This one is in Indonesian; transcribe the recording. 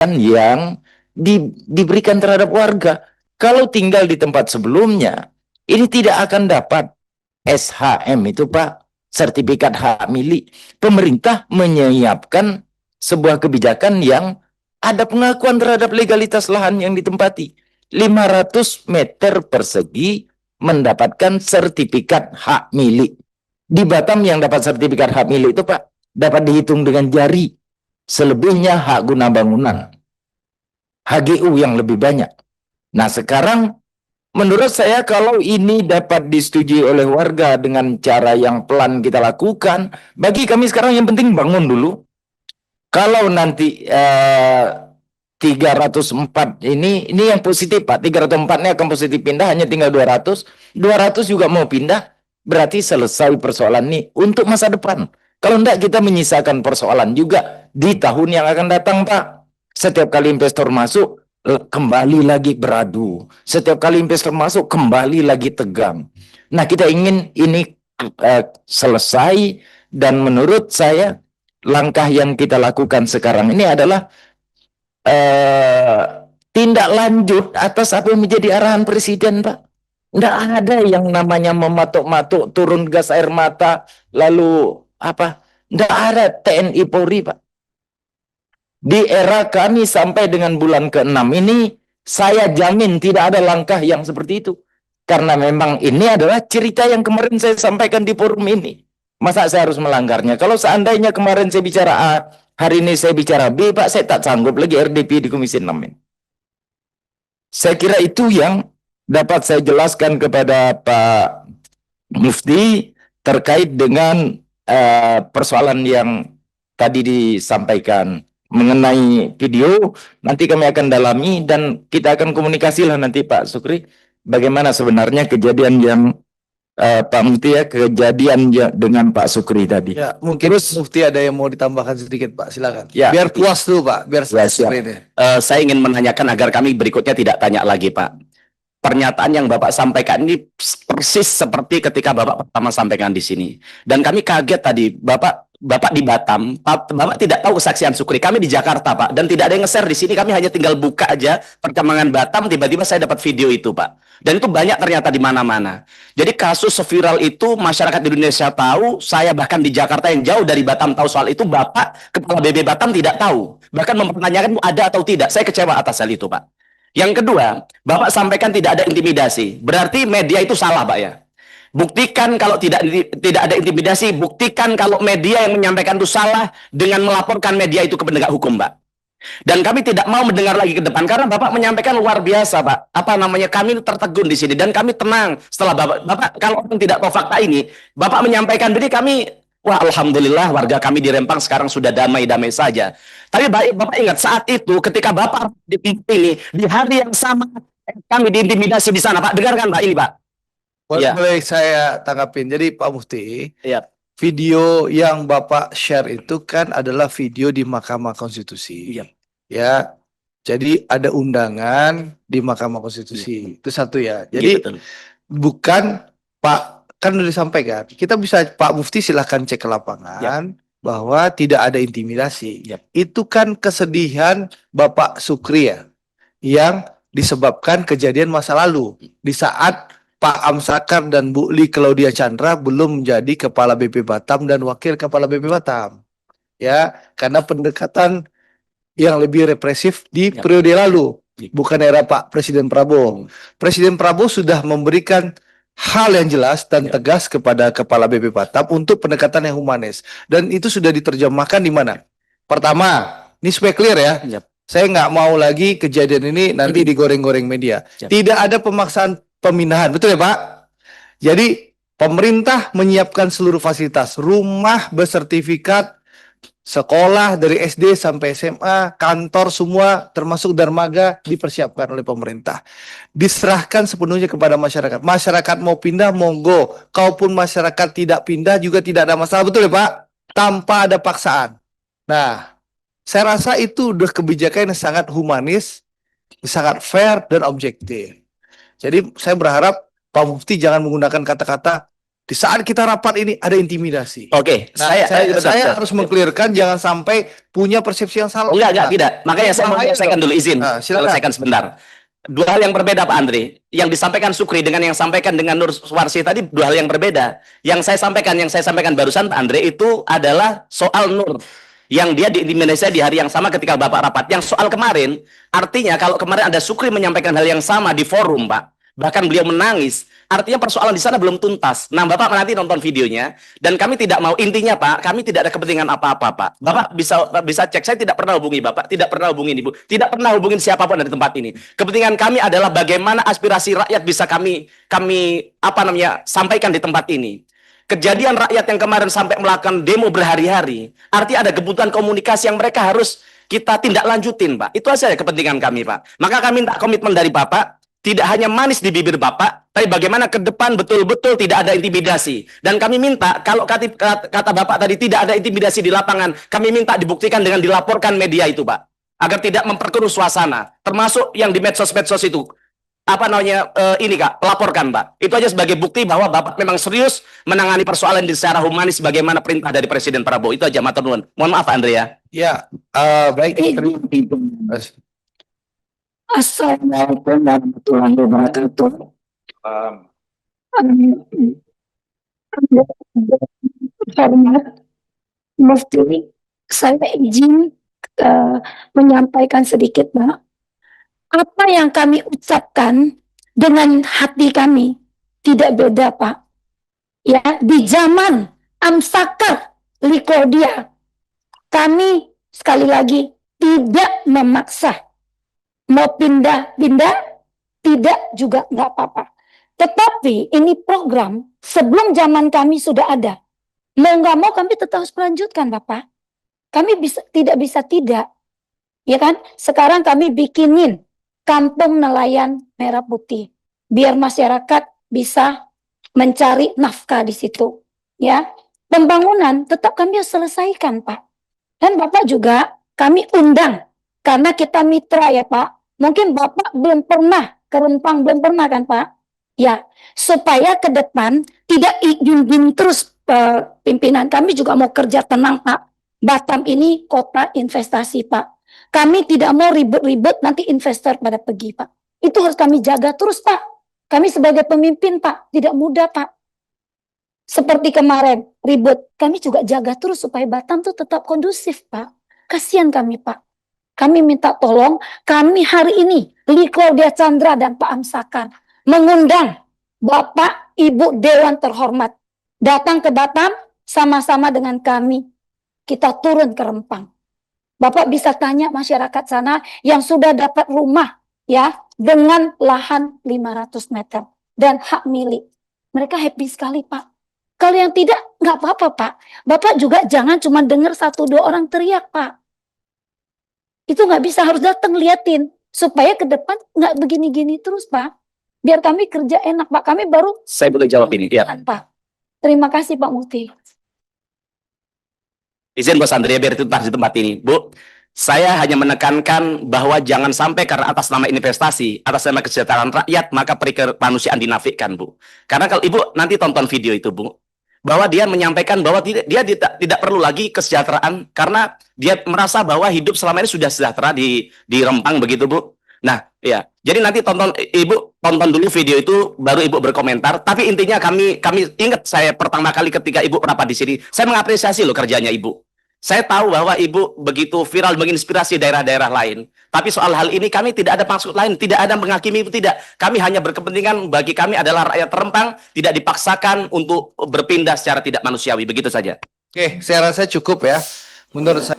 yang diberikan terhadap warga. Kalau tinggal di tempat sebelumnya, ini tidak akan dapat SHM itu Pak, sertifikat hak milik. Pemerintah menyiapkan sebuah kebijakan yang ada pengakuan terhadap legalitas lahan yang ditempati. 500 meter persegi mendapatkan sertifikat hak milik. Di Batam yang dapat sertifikat hak milik itu Pak, dapat dihitung dengan jari. Selebihnya hak guna bangunan. HGU yang lebih banyak. Nah sekarang menurut saya kalau ini dapat disetujui oleh warga dengan cara yang pelan kita lakukan, bagi kami sekarang yang penting bangun dulu. Kalau nanti 304 ini yang positif Pak, 304 ini akan positif pindah, hanya tinggal 200 juga mau pindah, berarti selesai persoalan ini untuk masa depan. Kalau enggak kita menyisakan persoalan juga di tahun yang akan datang Pak. Setiap kali investor masuk, kembali lagi beradu. Setiap kali investor masuk, kembali lagi tegang. Nah, kita ingin ini selesai, dan menurut saya langkah yang kita lakukan sekarang ini adalah tindak lanjut atas apa yang menjadi arahan Presiden, Pak. Nggak ada yang namanya mematuk-matuk, turun gas air mata, lalu apa? Nggak ada TNI Polri, Pak. Di era kami sampai dengan bulan ke-6 ini, saya jamin tidak ada langkah yang seperti itu. Karena memang ini adalah cerita yang kemarin saya sampaikan di forum ini. Masa saya harus melanggarnya? Kalau seandainya kemarin saya bicara A, hari ini saya bicara B, Pak, saya tak sanggup lagi RDP di Komisi 6 ini. Saya kira itu yang dapat saya jelaskan kepada Pak Mufti terkait dengan persoalan yang tadi disampaikan mengenai video. Nanti kami akan dalami dan kita akan komunikasi lah nanti Pak Sukri, bagaimana sebenarnya kejadian yang Pak Mufti ya, kejadian dengan Pak Sukri tadi. Ya, mungkin terus Mufti ada yang mau ditambahkan sedikit Pak, silakan. Ya, biar puas dulu Pak, biar ya, saya ingin menanyakan agar kami berikutnya tidak tanya lagi Pak. Pernyataan yang Bapak sampaikan ini persis seperti ketika Bapak pertama sampaikan di sini. Dan kami kaget tadi, Bapak di Batam, Bapak tidak tahu kesaksian Sukri. Kami di Jakarta, Pak, dan tidak ada yang nge-share di sini. Kami hanya tinggal buka aja perkembangan Batam, tiba-tiba saya dapat video itu, Pak. Dan itu banyak ternyata di mana-mana. Jadi kasus seviral itu masyarakat di Indonesia tahu, saya bahkan di Jakarta yang jauh dari Batam tahu soal itu, Bapak Kepala BB Batam tidak tahu. Bahkan mempertanyakan ada atau tidak. Saya kecewa atas hal itu, Pak. Yang kedua, Bapak sampaikan tidak ada intimidasi. Berarti media itu salah, Pak ya. Buktikan kalau tidak ada intimidasi, buktikan kalau media yang menyampaikan itu salah dengan melaporkan media itu ke penegak hukum, Pak. Dan kami tidak mau mendengar lagi ke depan karena Bapak menyampaikan luar biasa, Pak. Apa namanya? Kami tertegun di sini dan kami tenang setelah Bapak kalau orang tidak tahu fakta ini, Bapak menyampaikan diri kami. Wah, alhamdulillah warga kami di Rempang sekarang sudah damai-damai saja. Tapi Bapak ingat saat itu ketika Bapak di ini di hari yang sama kami diintimidasi di sana, Pak. Dengarkan, Pak, ini, Pak. Boleh saya tanggapin. Jadi Pak Mufti, video yang Bapak share itu kan adalah video di Mahkamah Konstitusi. Ya. Jadi ada undangan di Mahkamah Konstitusi. Itu satu ya. Jadi bukan Pak, kan sudah disampaikan, kita bisa Pak Mufti silahkan cek ke lapangan bahwa tidak ada intimidasi. Itu kan kesedihan Bapak Sukri ya, yang disebabkan kejadian masa lalu di saat Pak Amsakar dan Bu Li Claudia Chandra belum menjadi Kepala BP Batam dan Wakil Kepala BP Batam. Ya, karena pendekatan yang lebih represif di periode lalu, bukan era Pak Presiden Prabowo. Presiden Prabowo sudah memberikan hal yang jelas dan tegas kepada Kepala BP Batam untuk pendekatan yang humanis. Dan itu sudah diterjemahkan di mana? Pertama, ini supaya clear ya. Saya nggak mau lagi kejadian ini nanti digoreng-goreng media. Tidak ada pemaksaan pemindahan, betul ya Pak? Jadi pemerintah menyiapkan seluruh fasilitas, rumah bersertifikat, sekolah dari SD sampai SMA, kantor semua termasuk dermaga dipersiapkan oleh pemerintah. Diserahkan sepenuhnya kepada masyarakat. Masyarakat mau pindah, monggo. Kalaupun masyarakat tidak pindah juga tidak ada masalah, betul ya Pak? Tanpa ada paksaan. Nah, saya rasa itu udah kebijakan yang sangat humanis, sangat fair dan objektif. Jadi saya berharap Pak Mufti jangan menggunakan kata-kata Di saat kita rapat ini ada intimidasi. Oke, Nah, saya harus mengklirkan jangan sampai punya persepsi yang salah. enggak, tidak. Makanya saya mau Bahaya menyelesaikan dong. dulu, izin. Nah, silakan. Selesaikan sebentar. Dua hal yang berbeda, Pak Andre. Yang disampaikan Sukri dengan yang sampaikan dengan Nur Suwarsi tadi dua hal yang berbeda. Yang saya sampaikan barusan, Pak Andre, itu adalah soal Nur. Yang dia diintimidasi di hari yang sama ketika Bapak rapat. Yang soal kemarin, artinya kalau kemarin ada Sukri menyampaikan hal yang sama di forum, Pak. Bahkan beliau menangis. Artinya persoalan di sana belum tuntas. Nah, Bapak nanti nonton videonya. Dan kami tidak mau, intinya Pak, kami tidak ada kepentingan apa-apa, Pak. Bapak bisa cek, saya tidak pernah hubungi Bapak, tidak pernah hubungi Ibu, tidak pernah hubungin siapapun dari tempat ini. Kepentingan kami adalah bagaimana aspirasi rakyat bisa kami sampaikan di tempat ini. Kejadian rakyat yang kemarin sampai melakukan demo berhari-hari, artinya ada kebutuhan komunikasi yang mereka harus kita tindak lanjutin, Pak. Itu saja kepentingan kami, Pak. Maka kami minta komitmen dari Bapak, tidak hanya manis di bibir Bapak, tapi bagaimana ke depan betul-betul tidak ada intimidasi. Dan kami minta, kalau kata Bapak tadi tidak ada intimidasi di lapangan, kami minta dibuktikan dengan dilaporkan media itu, Pak. Agar tidak memperkeruh suasana. Termasuk yang di medsos-medsos itu. Ini Kak, laporkan, Pak. Itu aja sebagai bukti bahwa Bapak memang serius menangani persoalan di secara humanis bagaimana perintah dari Presiden Prabowo. Itu aja, matur nuwun. Mohon maaf, Andre ya. Ya, baik. Assalamualaikum warahmatullahi wabarakatuh. Hormat Mufti, saya izin menyampaikan sedikit, Pak. Apa yang kami ucapkan dengan hati kami tidak beda, Pak. Ya, di zaman Amsakar Likodia, kami sekali lagi tidak memaksa. Mau pindah-pindah, tidak juga nggak apa-apa. Tetapi ini program sebelum zaman kami sudah ada. Mau nggak mau kami tetap harus melanjutkan, Bapak. Kami tidak bisa tidak. Ya kan? Sekarang kami bikinin kampung nelayan merah putih. Biar masyarakat bisa mencari nafkah di situ. Ya, pembangunan tetap kami harus selesaikan, Pak. Dan Bapak juga kami undang. Karena kita mitra ya, Pak. Mungkin Bapak belum pernah ke Rempang, belum pernah kan, Pak? Ya, supaya ke depan tidak gini terus pimpinan. Kami juga mau kerja tenang, Pak. Batam ini kota investasi, Pak. Kami tidak mau ribet-ribet nanti investor pada pergi, Pak. Itu harus kami jaga terus, Pak. Kami sebagai pemimpin, Pak, tidak mudah, Pak. Seperti kemarin, ribut. Kami juga jaga terus supaya Batam tuh tetap kondusif, Pak. Kasihan kami, Pak. Kami minta tolong, kami hari ini, Claudia Chandra dan Pak Amsakar, mengundang Bapak, Ibu Dewan terhormat, datang ke Batam sama-sama dengan kami. Kita turun ke Rempang. Bapak bisa tanya masyarakat sana yang sudah dapat rumah ya dengan lahan 500 meter dan hak milik. Mereka happy sekali, Pak. Kalau yang tidak, nggak apa-apa, Pak. Bapak juga jangan cuma dengar 1-2 orang teriak, Pak. Itu nggak bisa, harus datang liatin. Supaya ke depan nggak begini-gini terus, Pak. Biar kami kerja enak, Pak. Kami baru... Saya boleh jawab ini, ya. Pak. Terima kasih, Pak Mufti. Izin Bos Andrea biar tuntas di tempat ini. Bu, saya hanya menekankan bahwa jangan sampai karena atas nama investasi, atas nama kesejahteraan rakyat, maka kemanusiaan dinafikan, Bu. Karena kalau Ibu nanti tonton video itu, Bu, bahwa dia menyampaikan bahwa dia tidak perlu lagi kesejahteraan karena dia merasa bahwa hidup selama ini sudah sejahtera di Rempang, begitu, Bu. Nah, ya. Jadi nanti Ibu tonton dulu video itu, baru Ibu berkomentar. Tapi intinya kami ingat, saya pertama kali ketika Ibu rapat di sini, saya mengapresiasi loh kerjanya Ibu. Saya tahu bahwa Ibu begitu viral menginspirasi daerah-daerah lain. Tapi soal hal ini kami tidak ada maksud lain, tidak ada menghakimi Ibu, tidak. Kami hanya berkepentingan, bagi kami adalah rakyat Rempang, tidak dipaksakan untuk berpindah secara tidak manusiawi. Begitu saja. Oke, saya rasa cukup ya. Menurut saya